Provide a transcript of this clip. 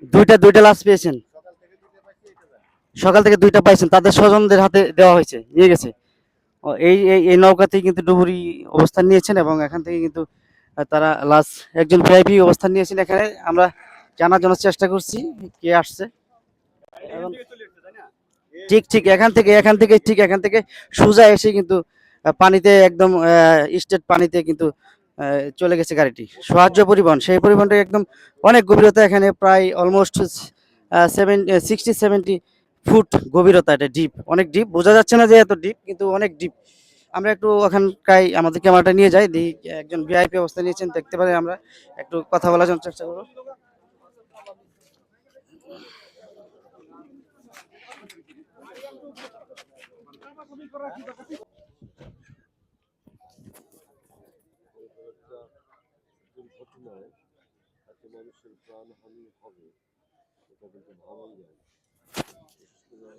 দুইটা দুইটা লাশ পেয়েছেন? সকাল থেকে দুইটা পাইছেন, তাদের স্বজনদের হাতে দেওয়া হয়েছে, নিয়ে গেছে। ও, এই এই এই নৌকাতেই কিন্তু ডুবুরি অবস্থান নিয়েছেন এবং এখান থেকে কিন্তু তারা লাশ, একজন ভিআইপি অবস্থান নিয়েছেন এখানে। আমরা জানার জন্য চেষ্টা করছি কে আসছে। এবং ঠিক ঠিক এখান থেকে সোজা এসে কিন্তু পানিতে একদম স্টেট পানিতে কিন্তু চলে গেছে গাড়িটি। সাহায্য পরিবহন, সেই পরিবহনটা একদম অনেক গভীরতা, এখানে প্রায় অলমোস্ট 60-70 ফুট গভীরতা। এটা ডিপ, অনেক ডিপ, বোঝা যাচ্ছে না যে এত ডিপ, কিন্তু অনেক ডিপ। আমরা একটু ওখানকার আমাদের ক্যামেরাটা নিয়ে যাই, দেখি একজন ভিআইপি অবস্থা নিয়েছেন, দেখতে পারি আমরা, একটু কথা বলার জন্য চেষ্টা করবো। দুর্ঘটনায় এত মানুষের প্রাণহানি হবে এটা কিন্তু ভাবাই যায়। বিশেষ করে